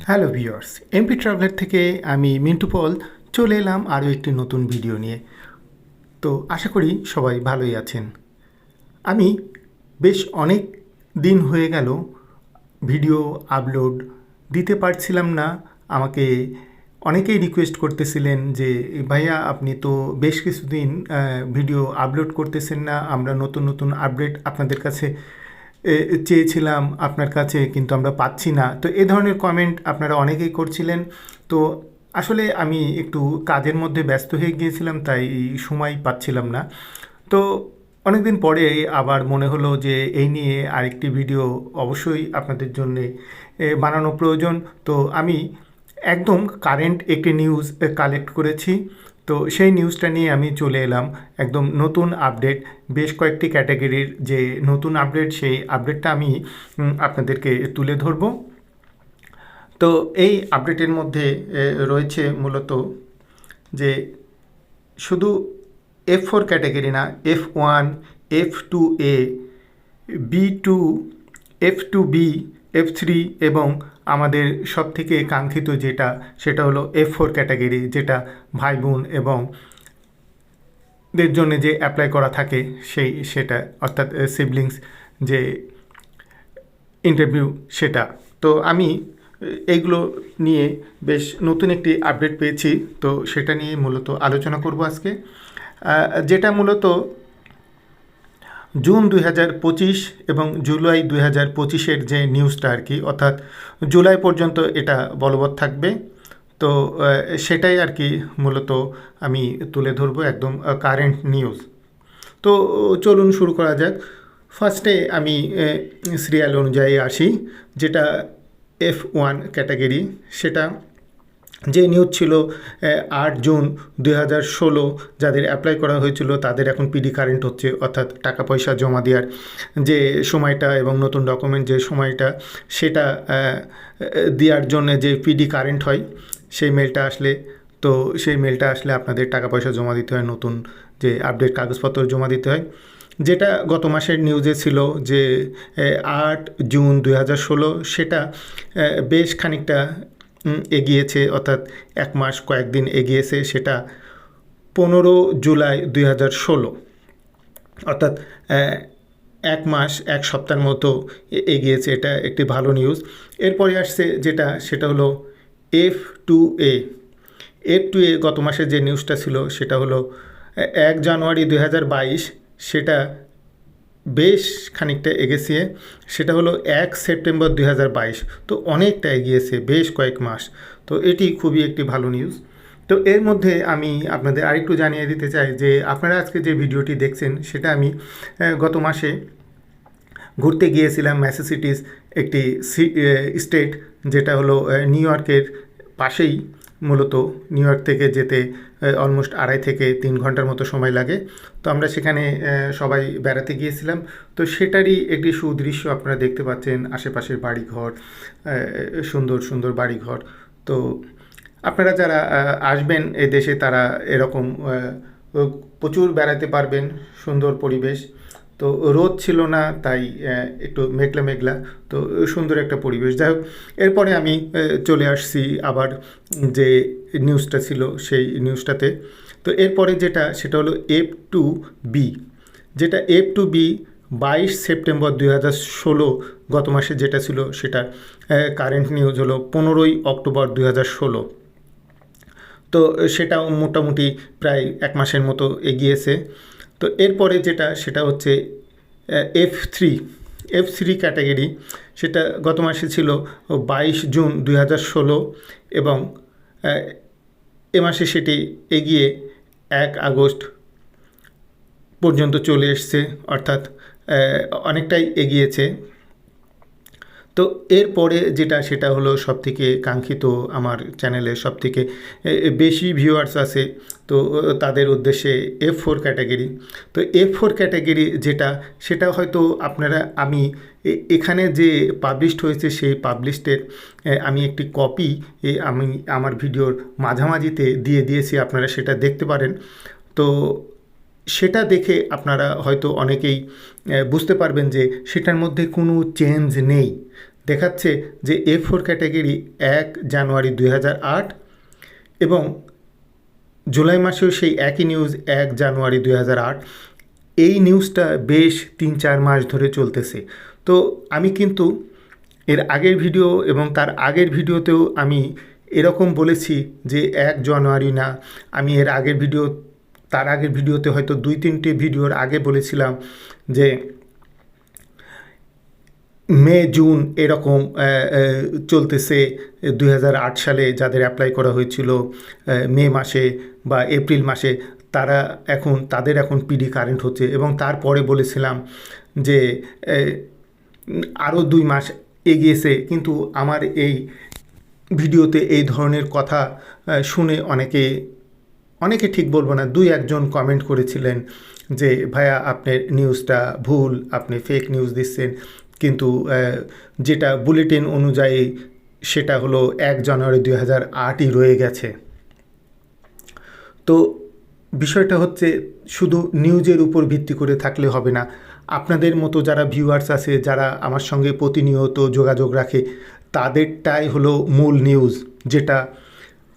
Hello viewers, MP traveller থেকে আমি মিন্টু পল চলে এলাম আরও একটি নতুন ভিডিও নিয়ে। তো আশা করি সবাই ভালোই আছেন। আমি বেশ অনেক দিন হয়ে গেল ভিডিও আপলোড দিতে পারছিলাম না। আমাকে অনেকেই রিকোয়েস্ট করতেছিলেন যে ভাইয়া আপনি তো বেশ কিছুদিন ভিডিও আপলোড করতেছেন না, আমরা নতুন নতুন আপডেট আপনাদের কাছে চেয়েছিলাম আপনার কাছে, কিন্তু আমরা পাচ্ছি না। তো এ ধরনের কমেন্ট আপনারা অনেকেই করছিলেন। তো আসলে আমি একটু কাজের মধ্যে ব্যস্ত হয়ে গিয়েছিলাম, তাই সময় পাচ্ছিলাম না। তো অনেকদিন পরে আবার মনে হলো যে এই নিয়ে আরেকটি ভিডিও অবশ্যই আপনাদের জন্যে বানানো প্রয়োজন। তো আমি একদম কারেন্ট একটি নিউজ কালেক্ট করেছি। তো সেই নিউজটা নিয়ে আমি চলে এলাম। একদম নতুন আপডেট, বেশ কয়েকটি ক্যাটাগরির যে নতুন আপডেট, সেই আপডেটটা আমি আপনাদেরকে তুলে ধরব। তো এই আপডেটের মধ্যে রয়েছে মূলত যে শুধু F4 ক্যাটাগরি না, F1, F2A, B2, F2B, F3 এবং আমাদের সবথেকে কাঙ্ক্ষিত যেটা, সেটা হলো F4 ক্যাটাগরি, যেটা ভাই বোন এবং দের জন্য যে অ্যাপ্লাই করা থাকে সেটা অর্থাৎ সিবলিংস যে ইন্টারভিউ সেটা। তো আমি এইগুলো নিয়ে বেশ নতুন একটি আপডেট পেয়েছি, তো সেটা নিয়ে মূলত আলোচনা করব আজকে। যেটা মূলত জুন 2025 এবং জুলাই 2025-এর যে নিউজটা আর কি, অর্থাৎ জুলাই পর্যন্ত এটা বলবৎ থাকবে। তো সেটাই আর কি মূলত আমি তুলে ধরবো, একদম কারেন্ট নিউজ। তো চলুন শুরু করা যাক। ফার্স্টে আমি সিরিয়াল অনুযায়ী আসি। যেটা F1 ক্যাটাগরি, সেটা যে নিউজ ছিল 8 জুন 2016, যাদের অ্যাপ্লাই করা হয়েছিল তাদের এখন পিডি কারেন্ট হচ্ছে, অর্থাৎ টাকা পয়সা জমা দেওয়ার যে সময়টা এবং নতুন ডকুমেন্ট যে সময়টা, সেটা দেওয়ার জন্য যে পিডি কারেন্ট হয়, সেই মেলটা আসলে, তো সেই মেলটা আসলে আপনাদের টাকা পয়সা জমা দিতে হয়, নতুন যে আপডেট কাগজপত্র জমা দিতে হয়। যেটা গত মাসের নিউজে ছিল যে 8 জুন 2016, সেটা বেশ খানিকটা এগিয়েছে, অর্থাৎ এক মাস কয়েকদিন এগিয়েছে। সেটা 15 জুলাই 2016, অর্থাৎ এক মাস এক সপ্তাহের মতো এগিয়েছে। এটা একটি ভালো নিউজ। এরপরে আসছে যেটা, সেটা হলো F2A। F2A গত মাসে যে নিউজটা ছিল সেটা হলো 1 জানুয়ারি 2022, সেটা বেশ খানিকটা এগিয়েছে। সেটা হলো 1 সেপ্টেম্বর 2022, তো অনেকটা এগিয়েছে, বেশ কয়েক মাস। তো এটি খুবই একটি ভালো নিউজ। তো এর মধ্যে আমি আপনাদের আরেকটু জানিয়ে দিতে চাই যে আপনারা আজকে যে ভিডিওটি দেখছেন, সেটা আমি গত মাসে ঘুরতে গিয়েছিলাম ম্যাসাচুসেটস, একটি স্টেট, যেটা হলো নিউ ইয়র্কের পাশেই। মূলত নিউ ইয়র্ক থেকে যেতে অলমোস্ট 2.5 থেকে 3 ঘন্টার মতো সময় লাগে। তো আমরা সেখানে সবাই বেড়াতে গিয়েছিলাম। তো সেটারই একটি সুদৃশ্য আপনারা দেখতে পাচ্ছেন, আশেপাশের বাড়িঘর, সুন্দর সুন্দর বাড়িঘর। তো আপনারা যারা আসবেন এ দেশে, তারা এরকম প্রচুর বেড়াতে পারবেন। সুন্দর পরিবেশ, তো রোদ ছিল না, তাই একটু মেঘলা মেঘলা, তো সুন্দর একটা পরিবেশ। যাই হোক, এরপরে আমি চলে আসছি আবার যে নিউজটা ছিল সেই নিউজটাতে। তো এরপরে যেটা, সেটা হলো F2B। যেটা F2B 22 সেপ্টেম্বর 2016, গত মাসে যেটা ছিল, সেটা কারেন্ট নিউজ হলো 15 অক্টোবর 2016। তো সেটাও মোটামুটি প্রায় এক মাসের মতো এগিয়েছে। তো এরপরে যেটা, সেটা হচ্ছে F3 ক্যাটাগরি। সেটা গত মাসে ছিল 22 জুন 2016 এবং এ মাসে সেটি এগিয়ে 1 আগস্ট পর্যন্ত চলে এসছে, অর্থাৎ অনেকটাই এগিয়েছে। তো এরপরে যেটা, সেটা হলো সবথেকে কাঙ্ক্ষিত, আমার চ্যানেলে সবথেকে বেশি ভিউয়ার্স আছে, তো তাদের উদ্দেশ্যে F4 ক্যাটাগরি। তো F4 ক্যাটাগরি যেটা, সেটা হয়তো আপনারা, আমি এখানে যে পাবলিশড হয়েছে সেই পাবলিশডের আমি একটি কপি আমি আমার ভিডিওর মাঝামাঝিতে দিয়ে দিয়েছি, আপনারা সেটা দেখতে পারেন। তো সেটা দেখে আপনারা হয়তো অনেকেই বুঝতে পারবেন যে সেটার মধ্যে কোনো চেঞ্জ নেই। দেখাচ্ছে যে A4 ক্যাটাগরি 1 জানুয়ারি 2008 এবং জুলাই মাসেও সেই একই নিউজ 1 জানুয়ারি 2008। এই নিউজটা বেশ 3-4 মাস ধরে চলতেছে। তো আমি কিন্তু এর আগের ভিডিও এবং তার আগের ভিডিওতেও আমি এরকম বলেছি যে 1 জানুয়ারি না, আমি এর আগের ভিডিও তার আগের ভিডিওতে হয়তো 2-3টে ভিডিওর আগে বলেছিলাম যে মে জুন এরকম চলতেছে 2008 সালে যাদের অ্যাপ্লাই করা হয়েছিল মে মাসে বা এপ্রিল মাসে, তাদের এখন পিডি কারেন্ট হচ্ছে। এবং তারপরে বলেছিলাম যে আরও 2 মাস এগিয়েছে, কিন্তু আমার এই ভিডিওতে এই ধরনের কথা শুনে অনেকে ঠিক বলবো না, 2-1জন কমেন্ট করেছিলেন যে ভাইয়া আপনার নিউজটা ভুল, আপনি ফেক নিউজ দিচ্ছেন। কিন্তু যেটা বুলেটিন অনুযায়ী সেটা হলো 1 জানুয়ারি 2008ই রয়ে গেছে। তো বিষয়টা হচ্ছে শুধু নিউজের উপর ভিত্তি করে থাকলে হবে না। আপনাদের মতো যারা ভিউয়ার্স আছে, যারা আমার সঙ্গে প্রতিনিয়ত যোগাযোগ রাখে, তাদেরটাই হলো মূল নিউজ। যেটা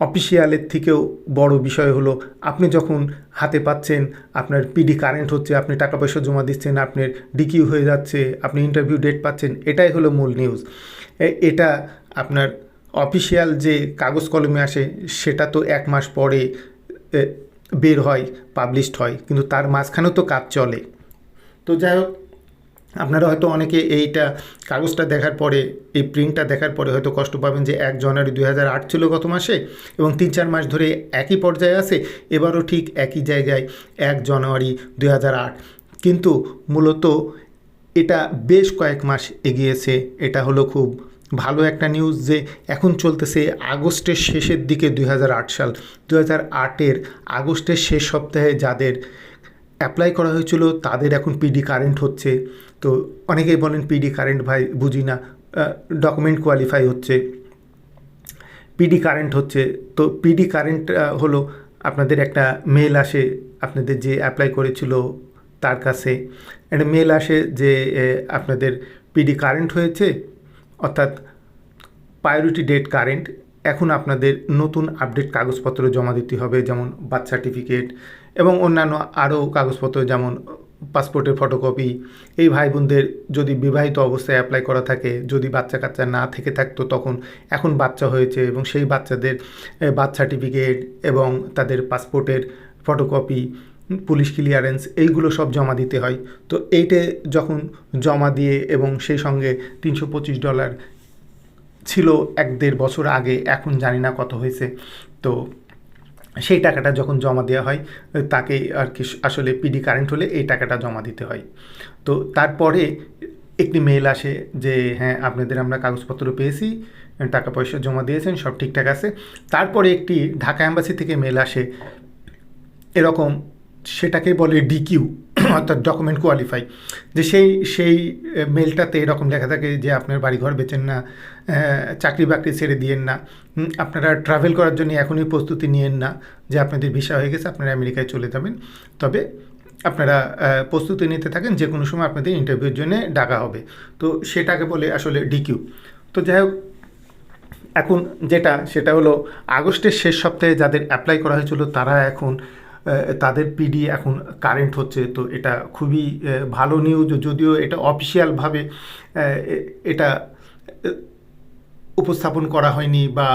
অফিসিয়ালের থেকেও বড় বিষয় হলো আপনি যখন হাতে পাচ্ছেন, আপনার পিডি কারেন্ট হচ্ছে, আপনি টাকা পয়সা জমা দিচ্ছেন, আপনার ডিকিউ হয়ে যাচ্ছে, আপনি ইন্টারভিউ ডেট পাচ্ছেন, এটাই হলো মূল নিউজ। এটা আপনার অফিসিয়াল যে কাগজ কলমে আসে সেটা তো 1 মাস পরে বের হয়, পাবলিশড হয়, কিন্তু তার মাঝখানেও তো কাজ চলে। তো যাই হোক, আপনারা হয়তো অনেকে এইটা কাগজটা দেখার পরে, এই প্রিন্টটা দেখার পরে হয়তো কষ্ট পাবেন যে 1 জানুয়ারি 2008 ছিল গত মাসে এবং 3-4 মাস ধরে একই পর্যায়ে আছে, এবারও ঠিক একই জায়গায় 1 জানুয়ারি 2008। কিন্তু মূলত এটা বেশ কয়েক মাস এগিয়েছে। এটা হলো খুব ভালো একটা নিউজ যে এখন চলতেছে আগস্টের শেষের দিকে 2008 সাল। 2008-এর আগস্টের শেষ সপ্তাহে যাদের অ্যাপ্লাই করা হয়েছিল তাদের এখন পিডি কারেন্ট হচ্ছে। তো অনেকেই বলেন পিডি কারেন্ট ভাই বুঝি না, ডকুমেন্ট কোয়ালিফাই হচ্ছে, পিডি কারেন্ট হচ্ছে। তো পিডি কারেন্ট হলো আপনাদের একটা মেল আসে, আপনাদের যে অ্যাপ্লাই করেছিল তার কাছে একটা মেল আসে যে আপনাদের পিডি কারেন্ট হয়েছে, অর্থাৎ প্রায়োরিটি ডেট কারেন্ট। এখন আপনাদের নতুন আপডেট কাগজপত্র জমা দিতে হবে, যেমন বার্থ সার্টিফিকেট এবং অন্যান্য আরও কাগজপত্র, যেমন পাসপোর্টের ফটোকপি। এই ভাই বোনদের যদি বিবাহিত অবস্থায় অ্যাপ্লাই করা থাকে, যদি বাচ্চা কাচ্চা না থেকে থাকতো তখন এখন বাচ্চা হয়েছে এবং সেই বাচ্চাদের বার্থ সার্টিফিকেট এবং তাদের পাসপোর্টের ফটোকপি, পুলিশ ক্লিয়ারেন্স, এইগুলো সব জমা দিতে হয়। তো এইটে যখন জমা দিয়ে এবং সেই সঙ্গে $325 ছিল 1-1.5 বছর আগে, এখন জানি না কত হয়েছে। তো সেই টাকাটা যখন জমা দেওয়া হয় তাকে আর কি আসলে পিডি কারেন্ট হলে এই টাকাটা জমা দিতে হয়। তো তারপরে একটি মেল আসে যে হ্যাঁ আপনাদের আমরা কাগজপত্র পেয়েছি, টাকা পয়সা জমা দিয়েছেন, সব ঠিকঠাক আছে। তারপরে একটি ঢাকা অ্যাম্বাসি থেকে মেল আসে এরকম, সেটাকে বলে ডিকিউ অর্থাৎ ডকুমেন্ট কোয়ালিফাই, যে সেই মেলটাতে এরকম লেখা থাকে যে আপনার বাড়িঘর বেচেন না, চাকরি বাকরি ছেড়ে দিয়েন না, আপনারা ট্রাভেল করার জন্য এখনই প্রস্তুতি নিয়েন না যে আপনাদের ভিসা হয়ে গেছে, আপনারা আমেরিকায় চলে যাবেন, তবে আপনারা প্রস্তুতি নিতে থাকেন, যে কোনো সময় আপনাদের ইন্টারভিউর জন্য ডাকা হবে। তো সেটাকে বলে আসলে ডিকিউ। তো যাই হোক, এখন সেটা হলো আগস্টের শেষ সপ্তাহে যাদের অ্যাপ্লাই করা হয়েছিল তারা এখন তাদের পিডি এখন কারেন্ট হচ্ছে। তো এটা খুবই ভালো নিউজ, যদিও এটা অফিসিয়ালভাবে এটা উপস্থাপন করা হয়নি বা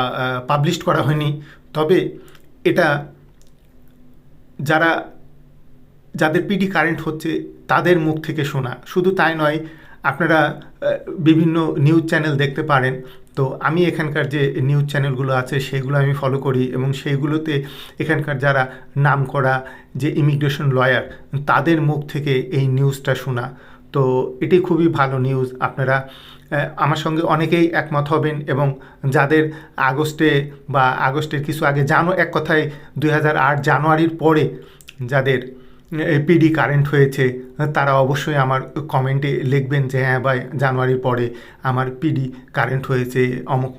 পাবলিশ করা হয়নি, তবে এটা যাদের পিডি কারেন্ট হচ্ছে তাদের মুখ থেকে শোনা। শুধু তাই নয়, আপনারা বিভিন্ন নিউজ চ্যানেল দেখতে পারেন। তো আমি এখানকার যে নিউজ চ্যানেলগুলো আছে সেগুলো আমি ফলো করি এবং সেইগুলোতে এখানকার যারা নামকরা যে ইমিগ্রেশন লয়ার তাদের মুখ থেকে এই নিউজটা শোনা। তো এটি খুবই ভালো নিউজ। আপনারা আমার সঙ্গে অনেকেই একমত হবেন এবং যাদের আগস্টের কিছু আগে এক কথায় 2008 জানুয়ারির পরে যাদের পিডি কারেন্ট হয়েছে তারা অবশ্যই আমার কমেন্টে লিখবেন যে হ্যাঁ ভাই, জানুয়ারির পরে আমার পিডি কারেন্ট হয়েছে, অমুক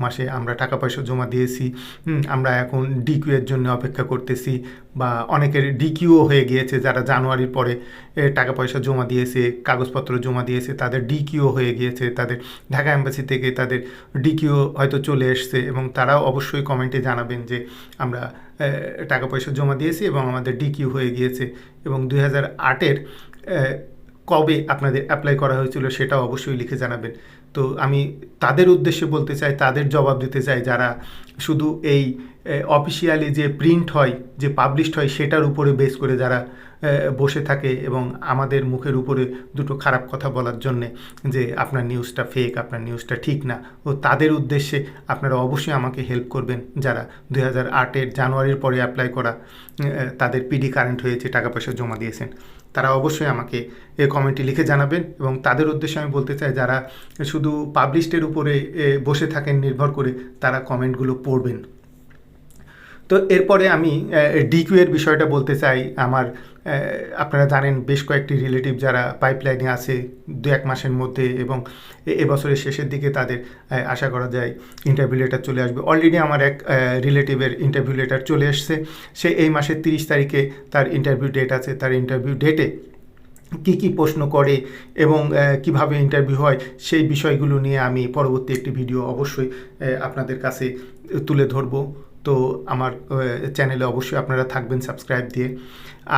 মাসে আমরা টাকা পয়সা জমা দিয়েছি, আমরা এখন ডিকিউ এর জন্য অপেক্ষা করতেছি, বা অনেকের ডিকিউও হয়ে গিয়েছে, যারা জানুয়ারির পরে টাকা পয়সা জমা দিয়েছে, কাগজপত্র জমা দিয়েছে, তাদের ডিকিউ হয়ে গিয়েছে, তাদের ঢাকা এম্বাসি থেকে তাদের ডিকিউ হয়তো চলে এসছে, এবং তারাও অবশ্যই কমেন্টে জানাবেন যে আমরা টাকা পয়সা জমা দিয়েছি এবং আমাদের ডিকিউ হয়ে গিয়েছে, এবং 2008-এর কবে আপনাদের অ্যাপ্লাই করা হয়েছিল সেটাও অবশ্যই লিখে জানাবেন। তো আমি তাদের উদ্দেশ্যে বলতে চাই, তাদের জবাব দিতে চাই যারা শুধু এই অফিসিয়ালি যে প্রিন্ট হয়, যে পাবলিশড হয়, সেটার উপরে বেস করে যারা বসে থাকে এবং আমাদের মুখের উপরে দুটো খারাপ কথা বলার জন্যে যে আপনার নিউজটা ফেক, আপনার নিউজটা ঠিক না। ও তাদের উদ্দেশ্যে আপনারা অবশ্যই আমাকে হেল্প করবেন, যারা 2008-এর জানুয়ারির পরে অ্যাপ্লাই করা, তাদের পিডি কারেন্ট হয়েছে, টাকা পয়সা জমা দিয়েছেন, তারা অবশ্যই আমাকে এই কমেন্টে লিখে জানাবেন। এবং তাদের উদ্দেশ্যে আমি বলতে চাই, যারা শুধু পাবলিশডের উপরে বসে থাকেন নির্ভর করে, তারা কমেন্টগুলো পড়বেন। তো এরপরে আমি ডিকিউ এর বিষয়টা বলতে চাই। আমার আপনারা জানেন বেশ কয়েকটি রিলেটিভ যারা পাইপলাইনে আছে 2-1 মাসের মধ্যে, এবং এবছরের শেষের দিকে তাদের আশা করা যায় ইন্টারভিউ লেটার চলে আসবে। অলরেডি আমার এক রিলেটিভের ইন্টারভিউ লেটার চলে এসছে। সে এই মাসের 30 তারিখে তার ইন্টারভিউ ডেট আছে। তার ইন্টারভিউ ডেটে কী প্রশ্ন করে এবং কিভাবে ইন্টারভিউ হয়, সেই বিষয়গুলো নিয়ে আমি পরবর্তী একটি ভিডিও অবশ্যই আপনাদের কাছে তুলে ধরবো। তো আমার চ্যানেলে অবশ্যই আপনারা থাকবেন সাবস্ক্রাইব দিয়ে।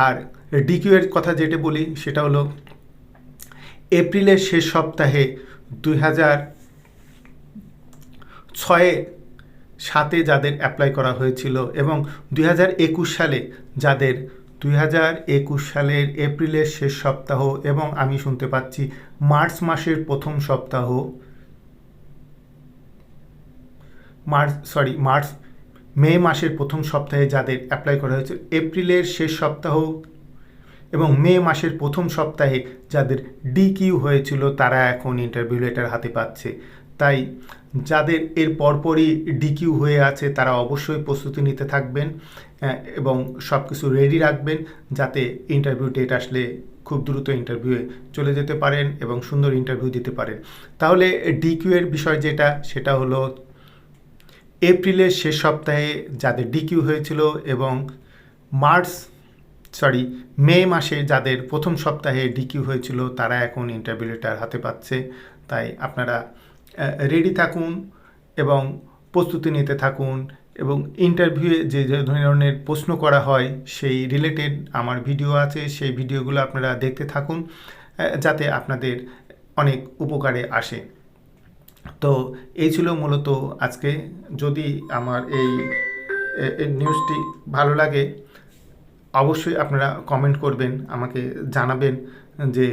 আর ডিকিউ এর কথা যেটা বলি সেটা হলো, এপ্রিলের শেষ সপ্তাহে 2006-7 যাদের অ্যাপ্লাই করা হয়েছিল, এবং 2021 সালে যাদের 2021 সালের এপ্রিলের শেষ সপ্তাহ, এবং আমি শুনতে পাচ্ছি মার্চ মাসের প্রথম সপ্তাহ, মে মাসের প্রথম সপ্তাহে যাদের অ্যাপ্লাই করা হয়েছে, এপ্রিলের শেষ সপ্তাহ এবং মে মাসের প্রথম সপ্তাহে যাদের ডিকিউ হয়েছিল, তারা এখন ইন্টারভিউ লেটার হাতে পাচ্ছে। তাই যাদের এর পরপরই ডিকিউ হয়ে আছে, তারা অবশ্যই প্রস্তুতি নিতে থাকবেন এবং সব কিছু রেডি রাখবেন, যাতে ইন্টারভিউ ডেট আসলে খুব দ্রুত ইন্টারভিউয়ে চলে যেতে পারেন এবং সুন্দর ইন্টারভিউ দিতে পারেন। তাহলে ডিকিউ এর বিষয় যেটা, সেটা হলো এপ্রিলের শেষ সপ্তাহে যাদের ডিকিউ হয়েছিল এবং মে মাসে যাদের প্রথম সপ্তাহে ডিকিউ হয়েছিল, তারা এখন ইন্টারভিউ লেটার হাতে পাচ্ছে। তাই আপনারা রেডি থাকুন এবং প্রস্তুতি নিতে থাকুন, এবং ইন্টারভিউয়ে যে ধরনের প্রশ্ন করা হয় সেই রিলেটেড আমার ভিডিও আছে, সেই ভিডিওগুলো আপনারা দেখতে থাকুন, যাতে আপনাদের অনেক উপকারে আসে। তো এই ছিল মূলত আজকে। যদি আমার এই নিউজটি ভালো লাগে, অবশ্যই আপনারা কমেন্ট করবেন, আমাকে জানাবেন যে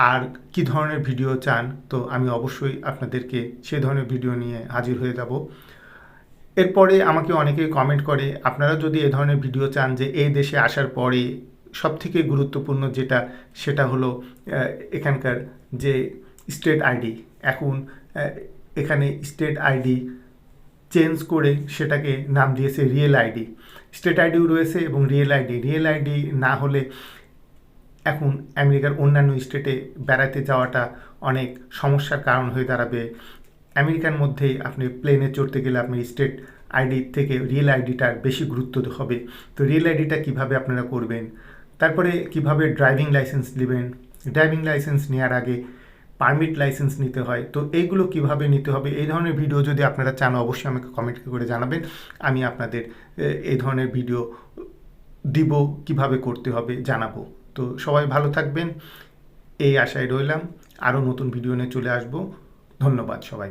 আর কি ধরনের ভিডিও চান। তো আমি অবশ্যই আপনাদেরকে সেই ধরনের ভিডিও নিয়ে হাজির হয়ে যাব। এরপরে আমাকে অনেকে কমেন্ট করে, আপনারা যদি এ ধরনের ভিডিও চান যে এই দেশে আসার পরে সবথেকে গুরুত্বপূর্ণ যেটা, সেটা হলো এখানকার যে স্টেট আইডি। এখন এখানে স্টেট আইডি চেঞ্জ করে সেটাকে নাম দিয়েছে রিয়েল আইডি। স্টেট আইডিও রয়েছে এবং রিয়েল আইডি না হলে এখন আমেরিকার অন্যান্য স্টেটে বেড়াতে যাওয়াটা অনেক সমস্যার কারণ হয়ে দাঁড়াবে। আমেরিকার মধ্যে আপনি প্লেনে চড়তে গেলে আপনি স্টেট আইডি থেকে রিয়েল আইডিটার বেশি গুরুত্ব হবে। তো রিয়েল আইডিটা কীভাবে আপনারা করবেন, তারপরে কিভাবে ড্রাইভিং লাইসেন্স নেবেন, ড্রাইভিং লাইসেন্স নেওয়ার আগে পারমিট লাইসেন্স নিতে হয়, তো এইগুলো কিভাবে নিতে হবে, এই ধরনের ভিডিও যদি আপনারা চান অবশ্যই আমাকে কমেন্ট করে জানাবেন। আমি আপনাদের এই ধরনের ভিডিও দিব, কিভাবে করতে হবে জানাবো। তো সবাই ভালো থাকবেন, এই আশায় রইলাম। আরও নতুন ভিডিও নিয়ে চলে আসবো। ধন্যবাদ সবাই।